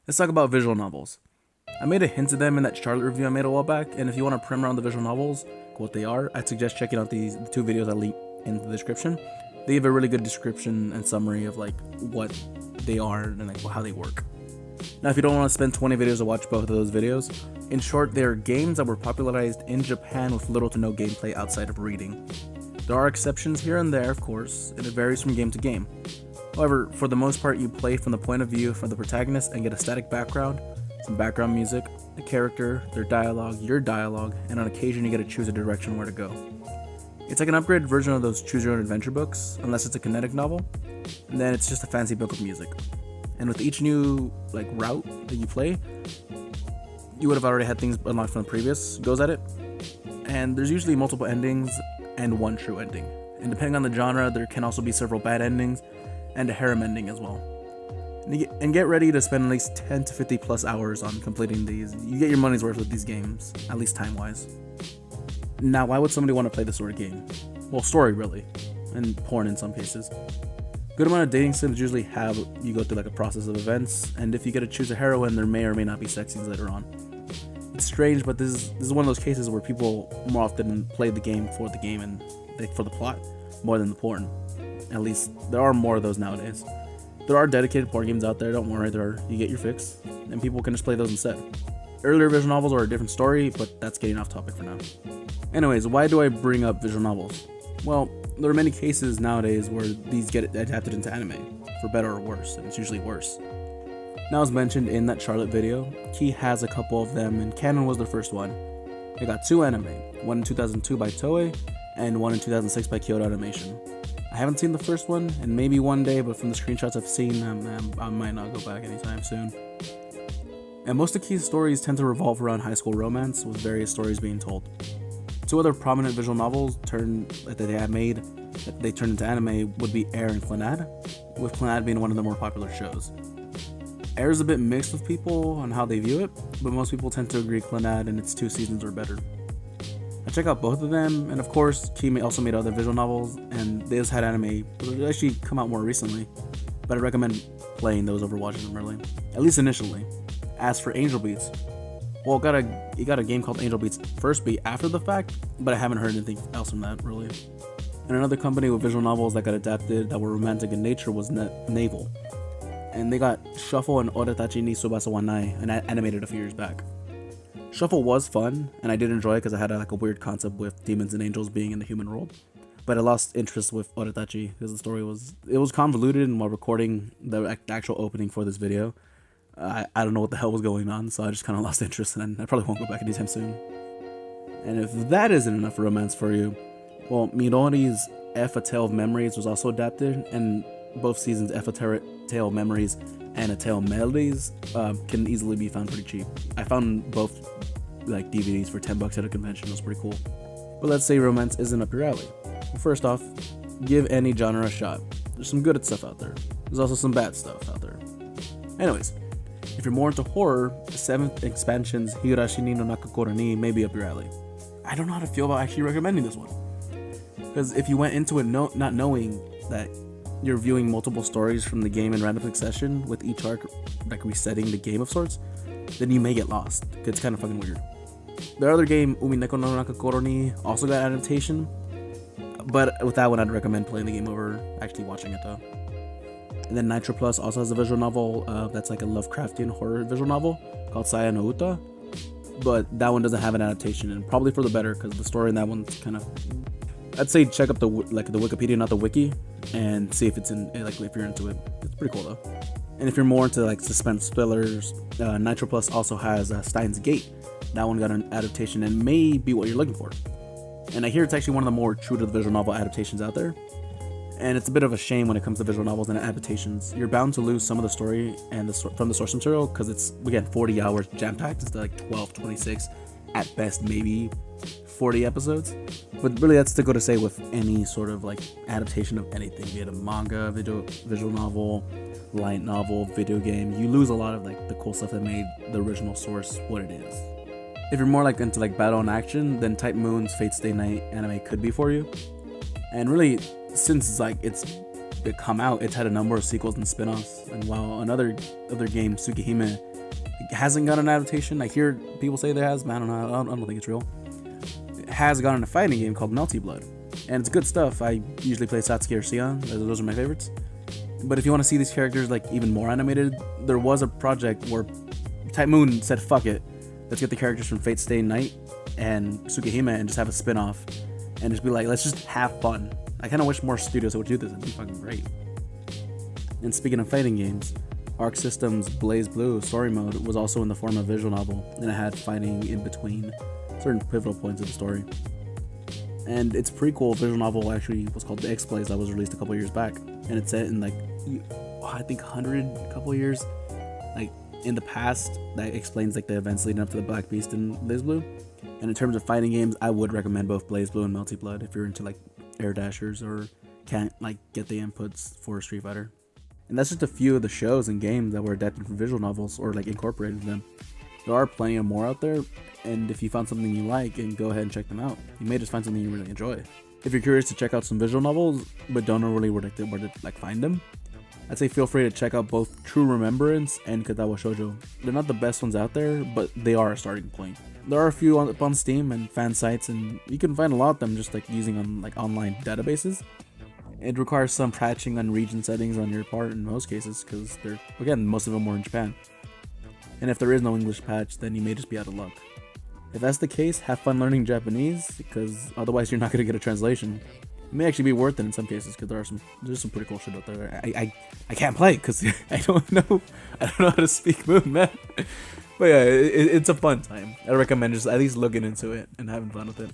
Let's talk about visual novels. I made a hint of them in that Charlotte review I made a while back, and if you want a primer on the visual novels, what they are, I'd suggest checking out the two videos I link in the description. They give a really good description and summary of like what they are and like how they work. Now, if you don't want to spend 20 videos to watch both of those videos, in short, they are games that were popularized in Japan with little to no gameplay outside of reading. There are exceptions here and there, of course, and it varies from game to game. However, for the most part, you play from the point of view from the protagonist and get a static background, some background music, the character, their dialogue, your dialogue, and on occasion you get to choose a direction where to go. It's like an upgraded version of those choose your own adventure books, unless it's a kinetic novel, and then it's just a fancy book of music. And with each new route that you play, you would have already had things unlocked from the previous goes at it, and there's usually multiple endings and one true ending. And depending on the genre, there can also be several bad endings and a harem ending as well. And get ready to spend at least 10 to 50 plus hours on completing these. You get your money's worth with these games, at least time-wise. Now, why would somebody want to play this sort of game? Well, story really, and porn in some cases. Good amount of dating sims usually have you go through like a process of events, and if you get to choose a heroine, there may or may not be sex scenes later on. It's strange, but this is one of those cases where people more often play the game and for the plot more than the porn. At least there are more of those nowadays. There are dedicated porn games out there, don't worry, you get your fix, and people can just play those instead. Earlier visual novels are a different story, but that's getting off topic for now. Anyways, why do I bring up visual novels? Well, there are many cases nowadays where these get adapted into anime, for better or worse, and it's usually worse. Now, as mentioned in that Charlotte video, Key has a couple of them, and Canon was the first one. They got two anime, one in 2002 by Toei, and one in 2006 by Kyoto Animation. I haven't seen the first one, and maybe one day, but from the screenshots I've seen, I might not go back anytime soon. And most of Key's stories tend to revolve around high school romance, with various stories being told. Two other prominent visual novels that they turned into anime would be Air and Clannad, with Clannad being one of the more popular shows. Air is a bit mixed with people on how they view it, but most people tend to agree Clannad and its 2 seasons are better. I check out both of them, and of course, Key also made other visual novels, and they just had anime, but they actually come out more recently, but I recommend playing those over watching them really, at least initially. As for Angel Beats, well, you got a game called Angel Beats First Beat after the fact, but I haven't heard anything else from that really. And another company with visual novels that got adapted that were romantic in nature was Naval, and they got Shuffle and Oretachi ni Tsubasa wa Nai, and animated a few years back. Shuffle was fun, and I did enjoy it because I had a weird concept with demons and angels being in the human world. But I lost interest with Oretachi because the story was convoluted, and while recording the actual opening for this video, I don't know what the hell was going on, so I just kind of lost interest, and I probably won't go back anytime soon. And if that isn't enough romance for you, well, Midori's F A Tale of Memories was also adapted, and both seasons F A Tale of Memories and A Tale of Melodies can easily be found pretty cheap. I found both DVDs for $10 at a convention. It was pretty cool. But let's say romance isn't up your alley. Well, first off, give any genre a shot. There's some good stuff out there. There's also some bad stuff out there. Anyways, if you're more into horror, the 7th expansion's Higurashi ni no Nakakoro ni may be up your alley. I don't know how to feel about actually recommending this one, because if you went into it not knowing that you're viewing multiple stories from the game in random succession, with each arc resetting the game of sorts, then you may get lost. It's kind of fucking weird. The other game, Umineko no Nakakoro ni, also got adaptation, but with that one I'd recommend playing the game over actually watching it though. And then Nitro Plus also has a visual novel that's like a Lovecraftian horror visual novel called Saya no Uta, but that one doesn't have an adaptation, and probably for the better, because the story in that one's kind of, I'd say check up the Wikipedia, not the wiki, and see if it's if you're into it. It's pretty cool though. And if you're more into suspense thrillers, Nitro Plus also has Steins Gate. That one got an adaptation and may be what you're looking for. And I hear it's actually one of the more true to the visual novel adaptations out there. And it's a bit of a shame when it comes to visual novels and adaptations. You're bound to lose some of the story and from the source material, because it's, again, 40 hours jam-packed instead of 12, 26, at best maybe 40 episodes. But really, that's to go to say with any sort of adaptation of anything, be it a manga, visual novel, light novel, video game. You lose a lot of the cool stuff that made the original source what it is. If you're more into battle and action, then Type Moon's Fate Stay Night anime could be for you. And really, since it's come out, it's had a number of sequels and spin-offs. And while another game, Tsukihime, hasn't got an adaptation. I hear people say there has, but I don't know. I don't think it's real. It has gotten a fighting game called Melty Blood, and it's good stuff. I usually play Satsuki or Sion. Those are my favorites. But if you want to see these characters like even more animated, there was a project where Type Moon said, "Fuck it, let's get the characters from Fate Stay Night and Tsukihime and just have a spin-off, and just be like, let's just have fun." I kind of wish more studios would do this. It'd be fucking great. And speaking of fighting games, Arc System's Blaze Blue story mode was also in the form of a visual novel, and it had fighting in between certain pivotal points of the story. And its prequel visual novel actually was called The X-Blaze, that was released a couple years back, and it's set in like, I think 100 couple years like in the past. That explains like the events leading up to the Black Beast and Blaze Blue. And in terms of fighting games, I would recommend both Blaze Blue and Melty Blood if you're into like air dashers or can't like get the inputs for Street Fighter. And that's just a few of the shows and games that were adapted from visual novels or like incorporated them. There are plenty of more out there, and if you found something you like, and go ahead and check them out. You may just find something you really enjoy. If you're curious to check out some visual novels but don't know really where to find them, I'd say feel free to check out both True Remembrance and Katawa Shoujo. They're not the best ones out there, but they are a starting point. There are a few on Steam and fan sites, and you can find a lot of them just like using on like online databases. It requires some patching on region settings on your part in most cases, because they're, again, most of them were in Japan. And if there is no English patch, then you may just be out of luck. If that's the case, have fun learning Japanese, because otherwise you're not going to get a translation. It may actually be worth it in some cases, because there's some pretty cool shit out there. I can't play because I don't know how to speak Moon, man. But yeah, it's a fun time. I recommend just at least looking into it and having fun with it.